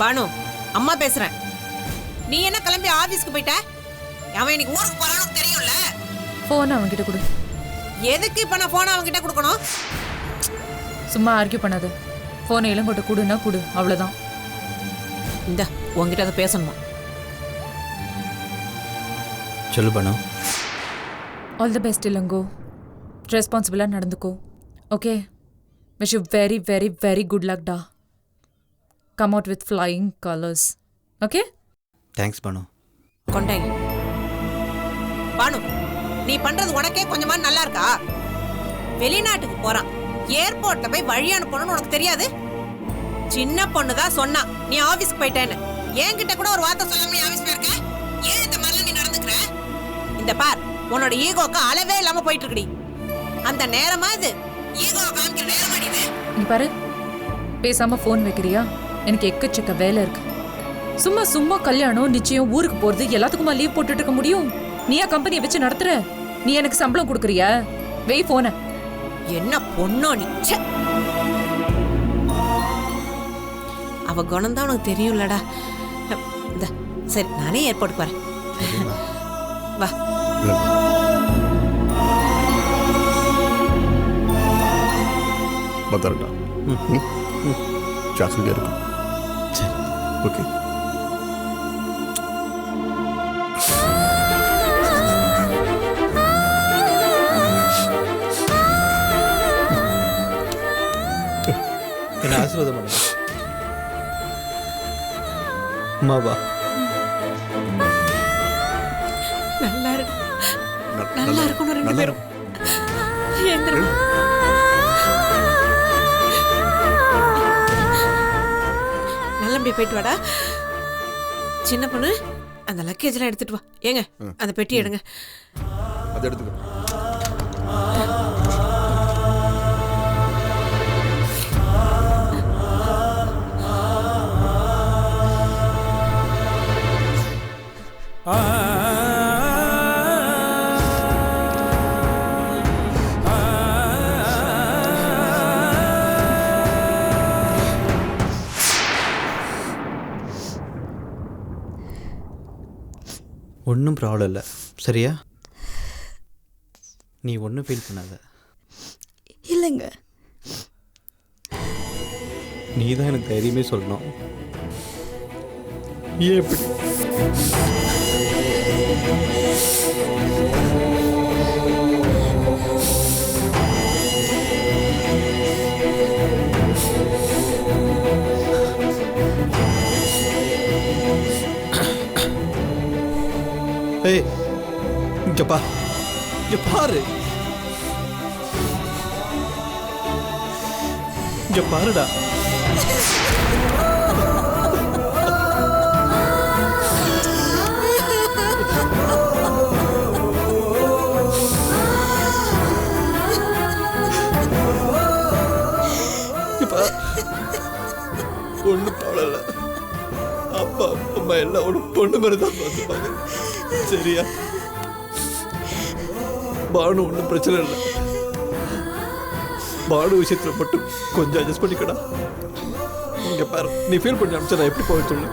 பானு, அம்மா பேசுறேன். நீ என்ன கிளம்பி ஆபீஸ்க்கு போயிட்ட? அவன் இன்னைக்கு ஊருக்கு போறான்னு தெரியும்ல. போன் அவன்கிட்ட கொடு. எதுக்கு இப்ப நான் போன் அவன்கிட்ட கொடுக்கணும்? சும்மா ஆர்கியூ பண்ணாத. போனை இளங்கோட்ட கொடுன்னா கொடு, அவ்வளவுதான். இந்த உங்ககிட்ட அதை பேசணுமா? சொல்லு Banu. All the best Ilango. ரெஸ்பான்சிபிளாக நடந்துக்கோ. Okay, wish you very very very good luck டா. Come out with flying colours. Okay, thanks Banu. கொண்டாங்க. பானு, நீ பண்றது உனக்கே கொஞ்சமா நல்லா இருக்கா? வெளிநாட்டுக்கு போறான், ஏர்போர்ட்ல போய் வழி அனுப்பணும்னு உனக்கு தெரியாது? சின்ன பொண்ணுதான் சொன்னா நீ ஆபீஸ்க்கு போயிட்டேன்னு. என்கிட்ட கூட ஒரு வார்த்தை சொல்லாம நீ ஆபீஸ் போயிருக்க. ஏன் இந்த மாதிரி நீ நடந்துக்கிற? இந்த பார், உன்னோட ஈகோக்கு அளவே இல்லாம போயிட்டு இருக்கடி. அந்த நேரமா இது ஈகோ காமிக்கிற நேரம் அடிது. நீ பாரு, பேசாம ஃபோன் வைக்கிறியா? எனக்கு எக்கச்சக்க வேலை இருக்கு. சும்மா சும்மா கல்யாணம் நிச்சயம் ஊருக்கு போறது எல்லாத்துக்குமா லீவ் போட்டுட்டு இருக்க முடியும்? நீயா கம்பெனியை வச்சு நடத்துற? நீ எனக்கு சம்பளம் கொடுக்குறியா? வெய் போன. என்ன பொண்ணோ நீ! அவ குணம்தான் உனக்கு தெரியும்லடா. இந்த சரி, நானே ஏர்போர்ட்டுக்கு வரேன். வா. பத்திரட்டா. ஜாக்கிரதையா இருக்கும். சரி, ஓகே. என்ன ஆசீர்வாதம் பண்ண அம்மாவா? நல்லா இருக்கு, நல்லா இருக்கணும் ரெண்டு பேரும். நல்லபடியா போயிட்டு வாடா. சின்ன பொண்ணு, அந்த லக்கேஜ் எல்லாம் எடுத்துட்டு வா. ஏங்க, அந்த பெட்டி எடுங்க. அதை எடுத்துக்க. ஒன்றும் ப்ராப்ளம் இல்லை, சரியா? நீ ஒன்றும் ஃபீல் பண்ணாத. இல்லைங்க, நீ தான் எனக்கு தைரியமே சொல்லணும். ஏன் எப்படி? ஏய், இங்க பாரு, இங்க பாருடா. ஒன்றும் ப்ராப்ளம் இல்லை. அப்பா அம்மா எல்லாம் ஒரு பொண்ணு மாதிரி தான் பார்த்துப்பாங்க, சரியா? பானு ஒன்றும் பிரச்சனை இல்லை. பானு விஷயத்தில் மட்டும் கொஞ்சம் அட்ஜஸ்ட் பண்ணிக்கடா. இங்கே பாரு, நீ ஃபீல் பண்ணி அனுப்பிச்சா நான் எப்படி போய் சொல்லு?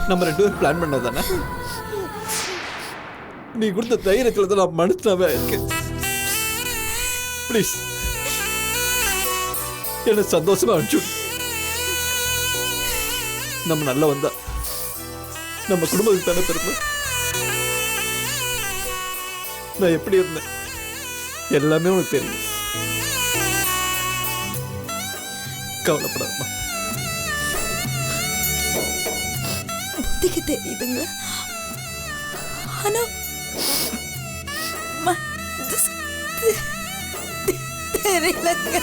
நம்ம 2 பேரும் பிளான் பண்ணது தானே? நீ கொடுத்த தைரியத்தில் தான் நான் மனுஷனாவே இருக்கேன். ப்ளீஸ் என்ன சந்தோஷமா அனுப்பிச்சு. நம்ம நல்லா வந்தா நம்ம குடும்பத்துக்கு தானே பெருமை. நான் எப்படி இருந்தேன் எல்லாமே உனக்கு தெரியும். கவலைப்படாதம்மா. புத்திக்கு தெரியுதுங்க, ஆனா தெரியலங்க.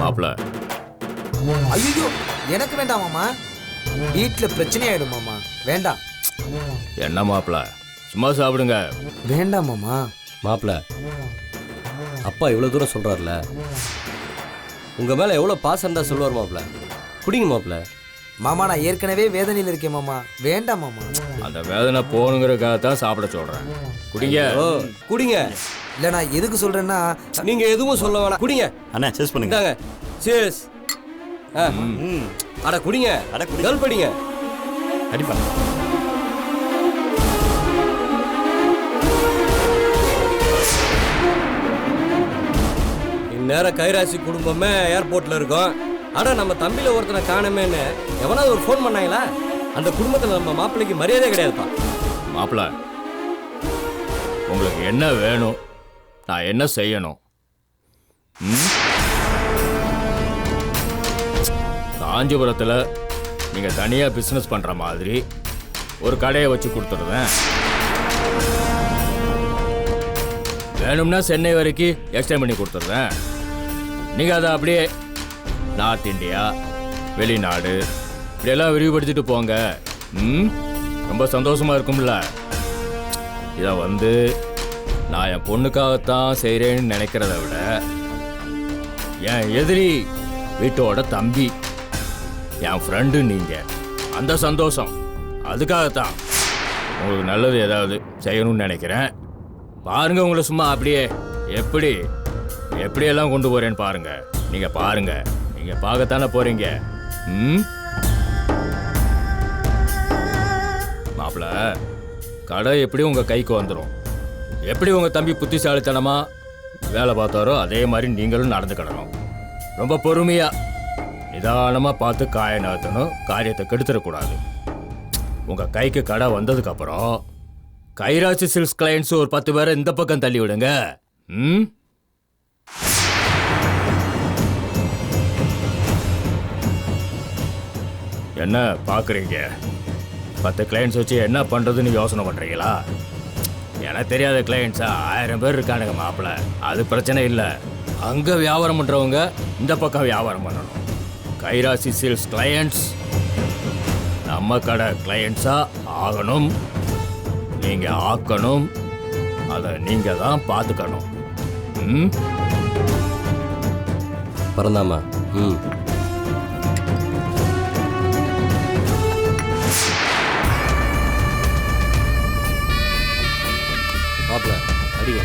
மாப்பிள்ள, ஐயோ எனக்கு வேண்டாம் மாமா. வீட்டில் பிரச்சனை ஆயிடும் மாமா. வேண்டாம். என்ன மாப்பிள்ள சும்மா சாப்பிடுங்க. வேண்டாம் மாமா. மாப்பிள்ள அப்பா இவ்வளோ தூரம் சொல்கிறார்ல, உங்கள் மேலே எவ்வளோ பாசம் தான் சொல்லுவார் மாப்பிள்ள. குடிங்க மாப்பிள்ள. மாமா நான் ஏற்கனவே வேதனையில் இருக்கேன் மாமா. வேண்டாம் மாமா. அந்த வேதனை போகணுங்கிறதுக்காக தான் சாப்பிட சொல்கிறேன். குடிங்க. ஓ குடிங்க. இல்லை நான் எதுக்கு சொல்கிறேன்னா, நீங்கள் எதுவும் சொல்ல வேணாம். குடிங்க. அண்ணா சேஸ் பண்ணுங்க. இந்தாங்க சேஸ். அட குடிங்க. அட குடி. கல் படிங்க. அடிப்பா. இந்நேரம் கைராசி குடும்பமே ஏர்போர்ட்ல இருக்கோம். அட நம்ம தம்பியில ஒருத்தனை காணமேன்னு எவனாவது ஒரு ஃபோன் பண்ணாங்களா? அந்த குடும்பத்தில் நம்ம மாப்பிள்ளைக்கு மரியாதை கிடையாதுப்பா. மாப்பிள்ள உங்களுக்கு என்ன வேணும், நான் என்ன செய்யணும்? காஞ்சிபுரத்தில் நீங்கள் தனியாக பிஸ்னஸ் பண்ணுற மாதிரி ஒரு கடையை வச்சு கொடுத்துருவேன். வேணும்னா சென்னை வரைக்கும் எக்ஸ்டெண்ட் பண்ணி கொடுத்துருவேன். நீங்கள் அதை அப்படியே நார்த் இந்தியா, வெளிநாடு இப்படியெல்லாம் விரிவுபடுத்திட்டு போங்க. ரொம்ப சந்தோஷமாக இருக்கும்ல. இதை நான் என் பொண்ணுக்காகத்தான் செய்கிறேன்னு நினைக்கிறத விட என் எதிரி வீட்டோட தம்பி, என் ஃப்ரெண்டு நீங்கள், அந்த சந்தோஷம் அதுக்காகத்தான் உங்களுக்கு நல்லது ஏதாவது செய்யணும்னு நினைக்கிறேன். பாருங்க, உங்களை சும்மா அப்படியே எப்படியெல்லாம் கொண்டு போறேன்னு பாருங்க. நீங்க பாருங்க, நீங்க பார்க்கத்தானே போறீங்க. மாப்பிள்ள கடை எப்படி உங்க கைக்கு வந்துடும். எப்படி உங்க தம்பி புத்திசாலித்தனமா வேலை பார்த்தாரோ அதே மாதிரி நீங்களும் நடந்துக்கிடணும். ரொம்ப பொறுமையா நிதானமா பார்த்து காய நகர்த்தணும். காரியத்தை கெடுத்துடக்கூடாது. உங்க கைக்கு கடை வந்ததுக்கு அப்புறம் கைராசி சில்க்ஸ் கிளையன்ஸ் ஒரு 10 பேரை இந்த பக்கம் தள்ளி விடுங்க. என்ன பார்க்குறீங்க? 10 கிளையன்ஸ் வச்சு என்ன பண்ணுறதுன்னு யோசனை பண்ணுறீங்களா? எனக்கு தெரியாத கிளையன்ஸா 1000 பேர் இருக்கானுங்க மாப்பிள்ள. அது பிரச்சனை இல்லை. அங்கே வியாபாரம் பண்ணுறவங்க இந்த பக்கம் வியாபாரம் பண்ணணும். கைராசி சேல்ஸ் கிளையன்ட்ஸ் நம்ம கடை கிளையன்ஸாக ஆகணும். நீங்கள் ஆக்கணும். அதை நீங்கள் தான் பார்த்துக்கணும். பரந்தாமா. மாப்பிள்ள அடிங்க.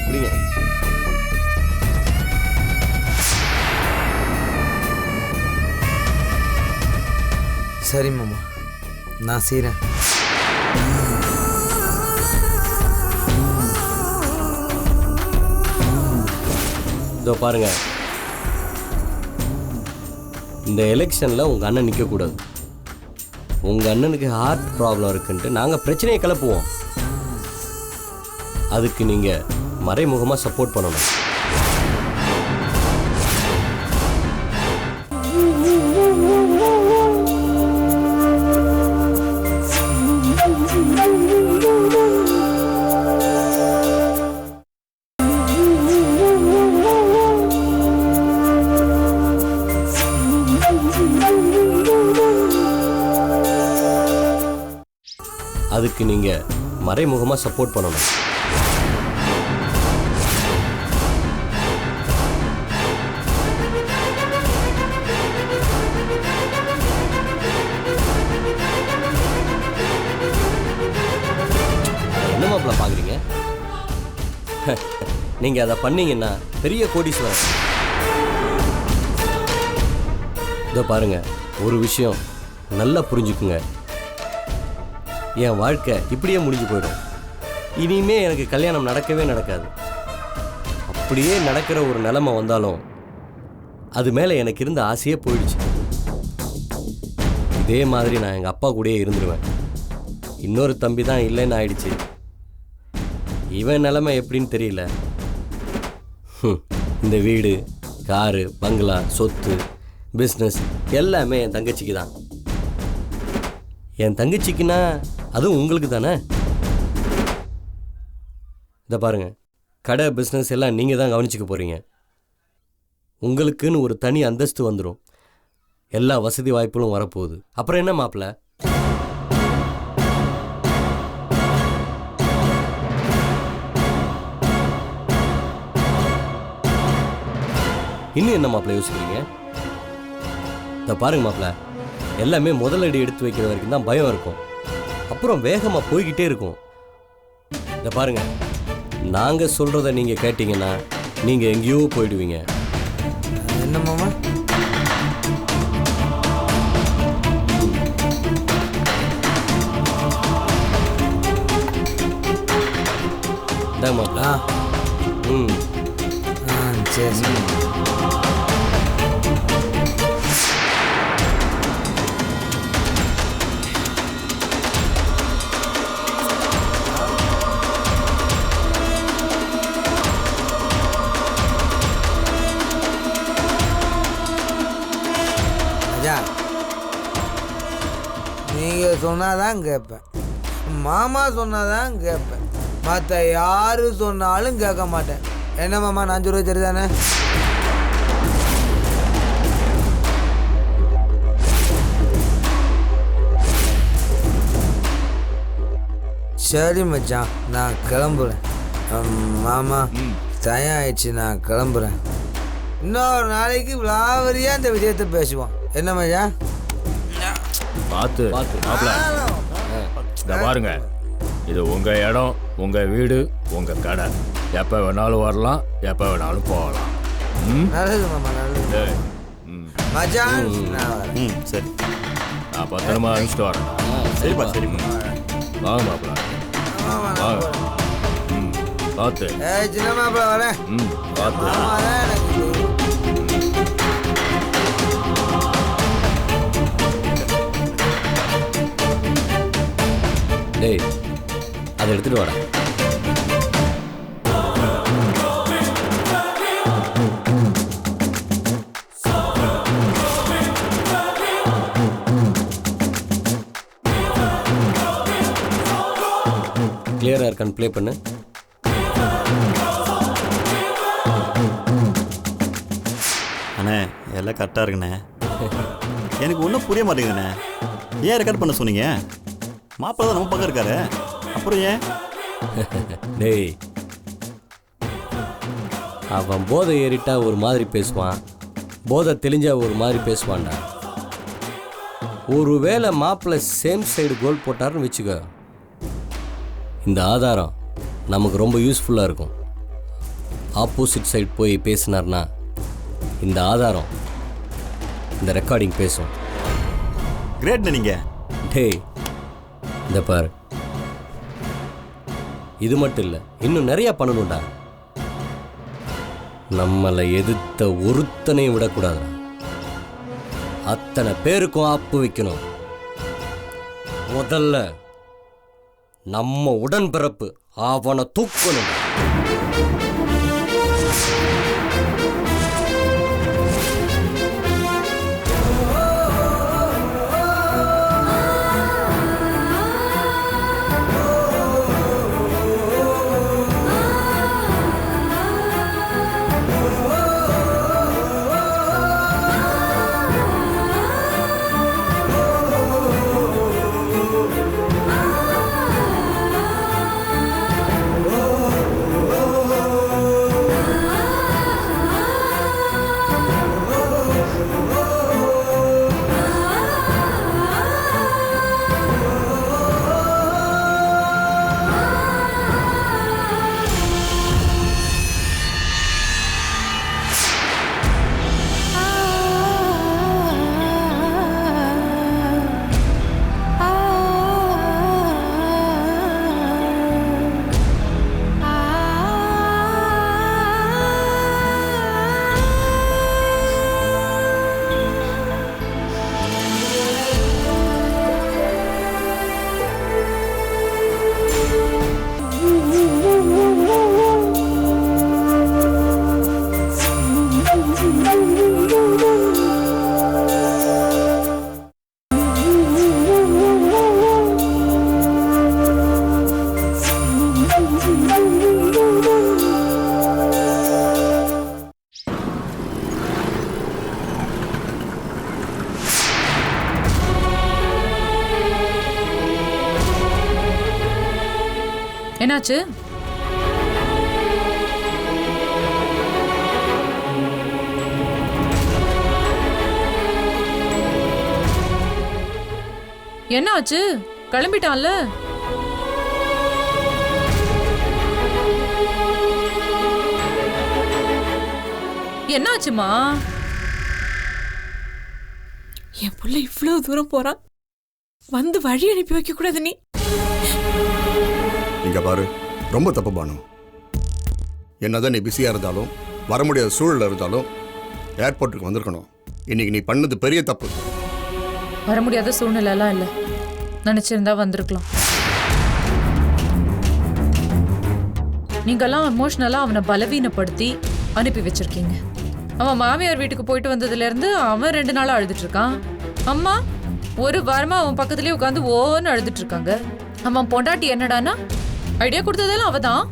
குடிங்க. சரி மாமா, நான் செய்கிறேன். இதோ பாருங்க, இந்த எலெக்ஷனில் உங்கள் அண்ணன் நிற்கக்கூடாது. உங்கள் அண்ணனுக்கு ஹார்ட் ப்ராப்ளம் இருக்குன்ட்டு நாங்கள் பிரச்சனையை கிளப்புவோம். அதுக்கு நீங்கள் மறைமுகமாக சப்போர்ட் பண்ணணும். அதுக்கு நீங்கள் மறைமுகமாக சப்போர்ட் பண்ணணும். என்ன மாப்பிள்ள பார்க்குறீங்க? நீங்கள் அதை பண்ணீங்கன்னா பெரிய கோடீஸ்வரர். இதோ பாருங்க, ஒரு விஷயம் நல்லா புரிஞ்சுக்குங்க. என் வாழ்க்கை இப்படியே முடிஞ்சு போயிடும். இனிமே எனக்கு கல்யாணம் நடக்கவே நடக்காது. அப்படியே நடக்கிற ஒரு நிலைமை வந்தாலும் அது மேலே எனக்கு இருந்த ஆசையே போயிடுச்சு. இதே மாதிரி நான் எங்கள் அப்பா கூடயே இருந்துருவேன். இன்னொரு தம்பி தான் இல்லைன்னு ஆயிடுச்சு. இவன் நிலைமை எப்படின்னு தெரியல. இந்த வீடு, காரு, பங்களா, சொத்து, பிஸ்னஸ் எல்லாமே என் தங்கச்சிக்கு தான். என் தங்கச்சிக்குன்னா அதுவும் உங்களுக்கு தானே. இதை பாருங்க, கடை பிஸ்னஸ் எல்லாம் நீங்கள் தான் கவனிச்சுக்க போகிறீங்க. உங்களுக்குன்னு ஒரு தனி அந்தஸ்து வந்துடும். எல்லா வசதி வாய்ப்புகளும் வரப்போகுது. அப்புறம் என்ன மாப்பிள்ள? இன்னும் என்ன மாப்பிள்ள யோசிக்கிறீங்க? இதை பாருங்க மாப்பிள்ள, எல்லாமே முதலடி எடுத்து வைக்கிற வரைக்கும் தான் பயம் இருக்கும், அப்புறம் வேகமாக போய்கிட்டே இருக்கும். இதை பாருங்க, நாங்கள் சொல்கிறத நீங்கள் கேட்டீங்கன்னா நீங்கள் எங்கேயோ போயிடுவீங்க. என்ன மாமா? இதான் மாப்பிள்ள. ம் சரி. நீங்கள் சொன்னாதான் கேட்பேன், மாமா சொன்னாதான் கேட்பேன், மற்ற யாரு சொன்னாலும் கேட்க மாட்டேன். என்ன மாமா, நான் சொல்றது சரிதானே? சரி மச்சான், நான் கிளம்புறேன். மாமா தயம் ஆயிடுச்சு, நான் கிளம்புறேன். இன்னொரு நாளைக்கு விளாவரியா இந்த விஷயத்தை பேசுவோம். என்ன மச்சான்? பார்த்து மாப்பிள்ள, இதை பாருங்க, இது உங்க இடம், உங்க வீடு, உங்க கடை. எப்போ வேணாலும் வரலாம், எப்போ வேணாலும் போகலாம். நல்லது மாமா, நல்லது. மச்சான் நான் வரேன். சரி. நான் பத்திரமா அனுப்பிச்சிட்டு வரேன். சரிப்பா, சரிப்பா. வாங்க மாப்பிள்ள, வாங்க. பார்த்து. சின்ன மாப்பிள்ள வரேன். பார்த்து. மாமா தான் எனக்கு டேய், அதை எடுத்துட்டு வாடா. கிளியரா இருக்கான்னு ப்ளே பண்ணு. அண்ணே எல்லாம் கரெக்டாக இருக்குண்ணே. எனக்கு ஒன்றும் புரிய மாட்டேங்குதுண்ணே. ஏன் ரெக்கார்ட் பண்ண சொன்னீங்க? மாப்பிள்ளை தான் நம்ம பக்கம் இருக்காரு, அப்புறம் ஏன்? டேய், அவன் போதை ஏறிட்டா ஒரு மாதிரி பேசுவான், போதை தெளிஞ்சா ஒரு மாதிரி பேசுவான்டா. ஒருவேளை மாப்பிள்ளை சேம் சைடு கோல் போட்டாருன்னு வச்சுக்கோ, இந்த ஆதாரம் நமக்கு ரொம்ப யூஸ்ஃபுல்லாக இருக்கும். ஆப்போசிட் சைடு போய் பேசினார்னா இந்த ஆதாரம், இந்த ரெக்கார்டிங் பேசும். கிரேட்ண்ணே நீங்கள். டேய், இந்த பாரு, இது மட்டும் இல்லை, இன்னும் நிறையா பண்ணணும்டா. நம்மளை எதிர்த்த ஒருத்தனையும் விடக்கூடாது. அத்தனை பேருக்கும் ஆப்பு வைக்கணும். முதல்ல நம்ம உடன்பிறப்பு அவனை தூக்கணும். என்னாச்சு? என்னாச்சு? கிளம்பிட்டான்ல? என்னாச்சுமா? என் புள்ள இவ்வளவு தூரம் போறான், வந்து வழி அனுப்பி வைக்க கூடாது நீ. இங்க பாரு, ரொம்ப தப்பு பானு. என்னதான் நீ பிஸியா இருந்தாலும், வர முடியாத சூழல்ல இருந்தாலும் ஏர்போர்ட்டுக்கு வந்திருக்கணும். இன்னைக்கு நீ பண்ணது பெரிய தப்பு. வர முடியாத சூழ்நிலைலாம் இல்லை, நினைச்சிருந்தா வந்திருக்கலாம். நீங்கெல்லாம் எமோஷனலா அவனை பலவீனப்படுத்தி அனுப்பி வச்சிருக்கீங்க. அவன் மாமியார் வீட்டுக்கு போயிட்டு வந்ததுல இருந்து அவன் 2 நாளா அழுதுட்டு இருக்கான். அம்மா ஒரு வாரமா அவன் பக்கத்துலயே உட்காந்து ஓன்னு அழுதுட்டு இருக்காங்க. அவன் பொண்டாட்டி என்னடானா ஐடியா கொடுத்ததெல்லாம் அவதான்,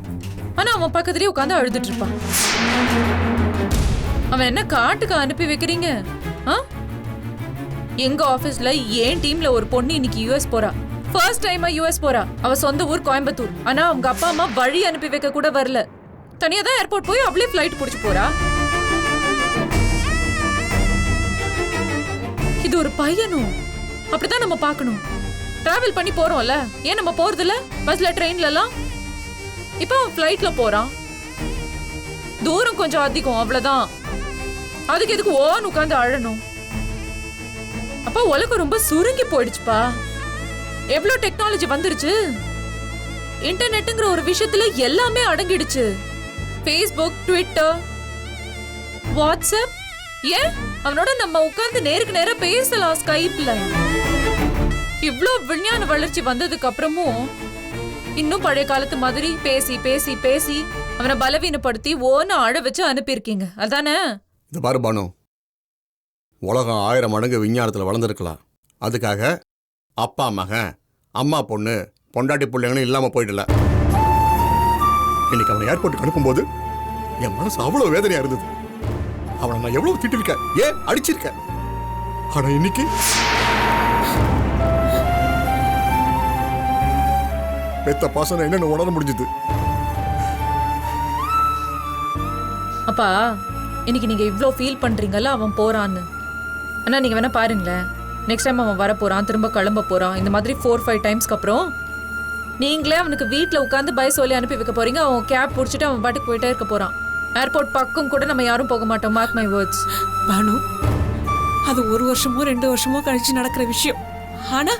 ஆனா அவன் பக்கத்துலயே உட்காந்து அழுதுட்டு இருப்பான். அவன் என்ன காட்டுக்கு அனுப்பி வைக்கிறீங்க? எங்க ஆபீஸ்ல ஏன் டீம்ல ஒரு பொண்ணு இன்னைக்கு யுஎஸ் போறா. ஃபர்ஸ்ட் டைமா யுஎஸ் போறா. அவ சொந்த ஊர் கோயம்புத்தூர். ஆனா அவங்க அப்பா அம்மா வழி அனுப்பி வைக்க கூட வரல. தனியா தான் ஏர்போர்ட் போய் அவளே ஃபிளைட் பிடிச்சு போறா. இது ஒரு பையனும் அப்படிதான் நம்ம பார்க்கணும். டிராவல் பண்ணி போறோம்ல, ஏன் நம்ம போறது இல்ல பஸ்ல ட்ரெயின்ல எல்லாம்? இப்ப அவன் ஃபிளைட்ல போறான். தூரம் கொஞ்சம் அதிகம், அவ்வளவுதான். அதுக்கு எதுக்கு ஓன்னு உட்காந்து அழணும்? அப்ப உலகம் ரொம்ப சுருங்கி போயிடுச்சுப்பா. எவ்வளவு டெக்னாலஜி வந்துருச்சு. இன்டர்நெட்ங்கிற ஒரு விஷயத்துல எல்லாமே அடங்கிடுச்சு. Facebook, Twitter, WhatsApp. ஏன் அவனோட நம்ம உட்கார்ந்து நேருக்கு நேரா பேசலாம் ஸ்கைப்ல. இவ்ளோ விஞ்ஞான வளர்ச்சி வந்ததுக்கு அப்புறமும் இன்னும் பழைய காலத்து மாதிரி பேசி பேசி பேசி அவனை பலவீனப்படுத்தி ஓன்னு அழ வச்சு அனுப்பியிருக்கீங்க, அதானே? இது பாரு பானு, உலகம் 1000 மடங்கு விஞ்ஞானத்தில் வளர்ந்துருக்கலாம். அதுக்காக அப்பா மகன், அம்மா பொண்ணு, பொண்டாட்டி பிள்ளைங்கன்னு இல்லாமல் போயிடல. இன்னைக்கு அவனை ஏர்போர்ட்டுக்கு அனுப்பும்போது என் மனசு அவ்வளோ வேதனையா இருந்தது. அவனை நான் எவ்வளவு திட்டிருக்கேன், ஏன் அடிச்சிருக்கேன். ஆனா இன்னைக்கு பெத்த பாசனை என்னன்னு உணர முடிஞ்சது. அப்பா இன்னைக்கு நீங்க இவ்ளோ ஃபீல் பண்றீங்கல்ல அவன் போறான்னு. ஆனா நீங்க வேணா பாருங்களேன், நெக்ஸ்ட் டைம் அவன் வர போறான், திரும்ப கிளம்ப போறான். இந்த மாதிரி 4-5 டைம்ஸ்க்கு அப்புறம் நீங்களே அவனுக்கு வீட்டில் உட்காந்து பை சொல்லி அனுப்பி வைக்க போறீங்க. அவன் கேப் பிடிச்சிட்டு அவன் பாட்டுக்கு போயிட்டே இருக்க போறான். ஏர்போர்ட் பக்கம் கூட நம்ம யாரும் போக மாட்டோம். Mark my words. பானு, அது 1 வருஷமோ 2 வருஷமோ கழிச்சு நடக்கிற விஷயம். ஆனா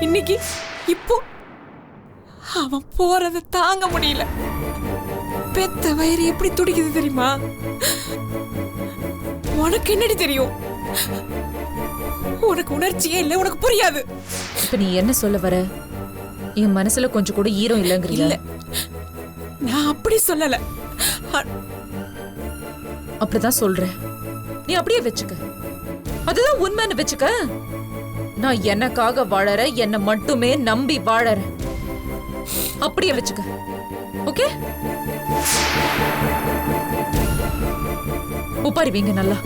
இன்னைக்கு இப்போ அவன் போறத தாங்க முடியல. பெத்த வயிறு எப்படி துடிக்குது தெரியுமா? உனக்கு என்னடி தெரியும்? உனக்கு உணர்ச்சியே இல்லை, உனக்கு புரியாது. இப்ப நீ என்ன சொல்ல வர? என் மனசுல கொஞ்சம் கூட ஈரம் இல்லைங்கிறீங்க? இல்ல, நான் அப்படி சொல்லல. அப்படிதான் சொல்றேன். நீ அப்படியே வச்சுக்க, அதுதான் உண்மைன்னு வச்சுக்க. நான் எனக்காக வாழற, என்னை மட்டுமே நம்பி வாழற. அப்படியே வச்சுக்க, ஓகே? உப்பாரி வைங்க நல்லா.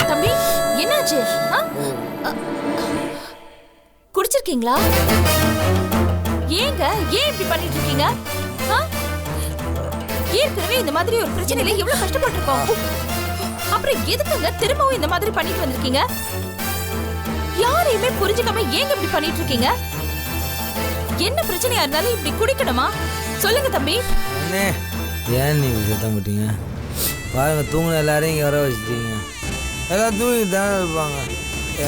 தம்பி என்னாச்சு? குடிச்சிருக்கீங்களா? ஏங்க ஏன் இப்படி பண்ணிட்டு இருக்கீங்க? ஏற்கனவே இந்த மாதிரி ஒரு பிரச்சனையில எவ்வளவு கஷ்டப்பட்டிருக்கோம். அப்புறம் எதுக்குங்க திரும்பவும் இந்த மாதிரி பண்ணிட்டு வந்திருக்கீங்க? யாரையுமே புரிஞ்சுக்காம ஏங்க இப்படி பண்ணிட்டு இருக்கீங்க? என்ன பிரச்சனையா இருந்தாலும் இப்படி குடிக்கணுமா? சொல்லுங்க தம்பி. அண்ணே, ஏன் நீ சத்தம் போட்டீங்க? பாருங்க, தூங்கின எல்லாரையும் இங்கே வர வச்சுட்டீங்க. எல்லாம் தூங்கி தானே இருப்பாங்க.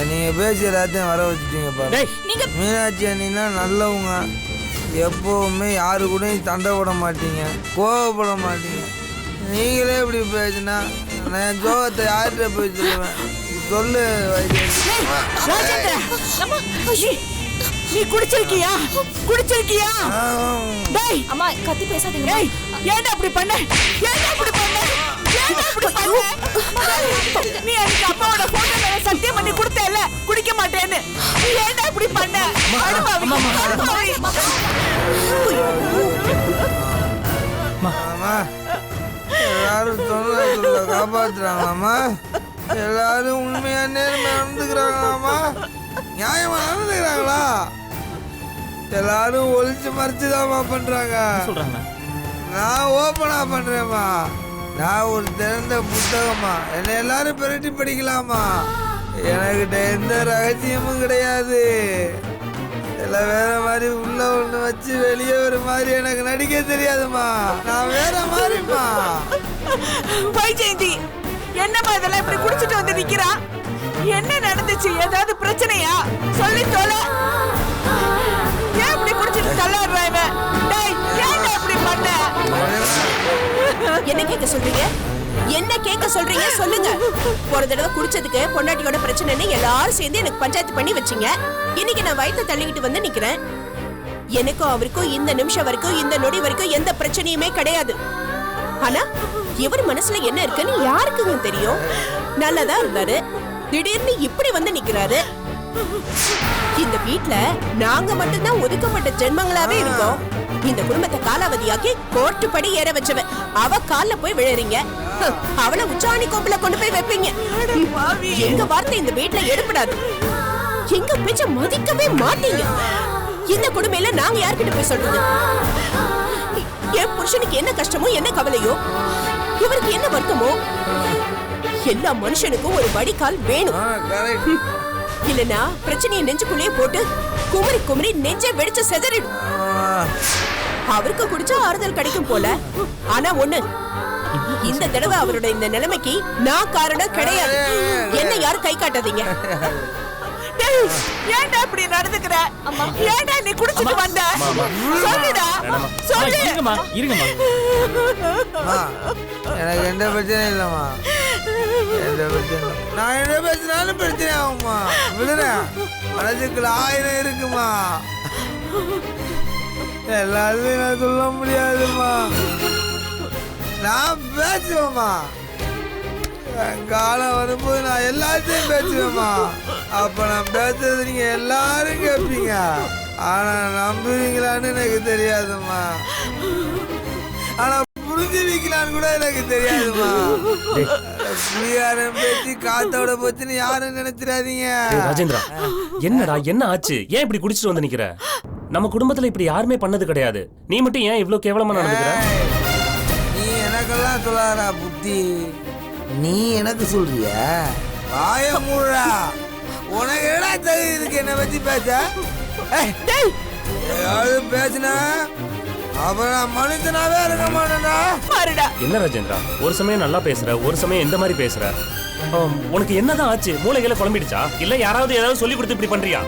நீங்கள் பேசி எல்லாத்தையும் வர வச்சுட்டீங்க. பாருங்க, மீனாட்சி அண்ணின்னா நல்லவங்க. எப்போவுமே யாரு கூடயும் சண்டை போட மாட்டீங்க, கோவப்பட மாட்டீங்க. நீங்களே இப்படி பேசுனா நான் ஜோகத்தை யார்கிட்ட போய் சொல்லுவேன்? சொல்லு நீ குடிச்சிருக்கியா? குடிச்சிருக்கியா? டேய் அம்மா கத்தி பேசாதீங்க. ஏன்டா அப்படி பண்ண? ஏன்டா அப்படி பண்ண? ஏன்டா அப்படி பண்ண? நீ எனக்கு அம்மாவோட போட்டோ மேல சத்தியம் பண்ணி கொடுத்தேல குடிக்க மாட்டேன்னு. ஏன்டா இப்படி பண்ண? அம்மா எல்லாரும் தொழிலாளர்களை காப்பாத்துறாங்களாம்மா. எல்லாரும் உண்மையா நேர்மையா நடந்துக்கிறாங்களாம்மா. நியாயமா நடந்துக்கிறாங்களா? எல்லாரும் ஒளிச்சு மறைச்சுதாம்மா பண்றாங்க. நான் ஓப்பனா பண்றேம்மா. நான் ஒரு திறந்த புத்தகமா. என்னை எல்லாரும் பிரட்டி படிக்கலாமா. எனக்கிட்ட எந்த ரகசியமும் கிடையாது. எல்லாம் வேற மாதிரி உள்ள ஒண்ணு வச்சு வெளியே ஒரு மாதிரி எனக்கு நடிக்க தெரியாதுமா. நான் வேற மாதிரிமா. வைஜெயந்தி, என்னம்மா இதெல்லாம் இப்படி குடிச்சிட்டு வந்து நிக்கிறா? என்ன நடந்துச்சு? ஏதாவது பிரச்சனையா? சொல்லி தொலை. ஏன் இப்படி குடிச்சிட்டு தள்ளாடுற இவன்? டேய், ஏன்டா இப்படி பண்ண? என்ன கேட்க சொல்றீங்க? என்ன கேட்க சொல்றீங்க சொல்லுங்க. ஒரு தடவை குடிச்சதுக்கு பொண்டாட்டியோட பிரச்சனைன்னு எல்லாரும் சேர்ந்து எனக்கு பஞ்சாயத்து பண்ணி வச்சீங்க. இன்னைக்கு நான் வயித்தை தள்ளிக்கிட்டு வந்து நிக்கிறேன். எனக்கும் அவருக்கும் இந்த நிமிஷம் வரைக்கும் இந்த நொடி வரைக்கும் எந்த பிரச்சனையுமே கிடையாது. ஆனா இவர் மனசுல என்ன இருக்குன்னு யாருக்குங்க தெரியும்? நல்லதா இருந்தாரு, திடீர்னு இப்படி வந்து நிக்கிறாரு. இந்த வீட்ல நாங்க மட்டும்தான் ஒதுக்கப்பட்ட ஜென்மங்களாவே இருக்கோம். இந்த குடும்பத்தை காலாவதியாக்கி கோர்ட்டு படி ஏற வச்சவ அவ கால்ல போய் விழறீங்க. அவளை உச்சாணி கோம்புல கொண்டு போய் வைப்பீங்க. எங்க வார்த்தை இந்த வீட்ல எடுபடாது. எங்க பேச்ச மதிக்கவே மாட்டீங்க. இந்த குடும்பையில நாங்க யார்கிட்ட போய் சொல்றது? என் புருஷனுக்கு என்ன கஷ்டமோ என்ன கவலையோ, இவருக்கு என்ன வருத்தமோ, எல்லா மனுஷனுக்கும் ஒரு வடிகால் வேணும். இல்லனா பிரச்சனையை நெஞ்சுக்குள்ளே போட்டு குமரி குமரி நெஞ்சை வெடிச்சு செதறிடும். அவருக்கு குடிச்சா ஆறுதல் கிடைக்கும் போல. ஆனா ஒண்ணு, இந்த தடவை அவரோட இந்த நிலைமைக்கு நான் காரணம் கிடையாது. என்ன யாரும் கை காட்டாதீங்க. ஏன்டா இப்படி நடந்துக்கிற? ஏன்டா நீ குடிச்சிட்டு வந்த? சொல்லுடா, சொல்லு. எனக்கு எந்த பிரச்சனையும் இல்லைம்மா. எந்த பிரச்சனை நான் என்ன பேசினாலும் பிரச்சனை ஆகும்மா. விடுறேன். மனசுக்குள்ள 1000 இருக்குமா. எல்லாத்தையும் நான் சொல்ல முடியாதுமா. நான் பேசுவேம்மா. என் காலம் வரும்போது நான் எல்லாத்தையும் பேசுவேம்மா. அப்ப நான் பேசுறது நீங்க எல்லாரும் கேட்பீங்க. ஆனா நம்புவீங்களான்னு எனக்கு தெரியாதுமா. ஆனா புரிஞ்சுவீங்களான்னு கூட எனக்கு தெரியாதுமா. புரியாரம் பேசி காத்தோட போச்சுன்னு யாரும் நினைச்சிடாதீங்க. ராஜேந்திரா, என்னடா என்ன ஆச்சு? ஏன் இப்படி குடிச்சிட்டு வந்து நிக்கிற? நம்ம குடும்பத்துல இப்படி யாருமே பண்ணது கிடையாது. நீ மட்டும் ஏன் இவ்ளோ கேவலமா நடந்துக்கிற? நீ எனக்கெல்லாம் சொல்லாதடா புத்தி. நீ எனக்கு சொல்றிய? வாய மூடா. உனக்கு என்னடா தகுதி இருக்கு என்ன வச்சு பேச? ஏதாவது பேசுனா அப்புறம் நான் மனுஷனாவே இருக்க மாட்டேன்டா. என்ன ராஜேந்திரா, ஒரு சமயம் நல்லா பேசுற, ஒரு சமயம் எந்த மாதிரி பேசுற? உனக்கு என்னதான் ஆச்சு? மூளைகளை குழம்பிடுச்சா? இல்ல யாராவது ஏதாவது சொல்லி கொடுத்து இப்படி பண்றியா?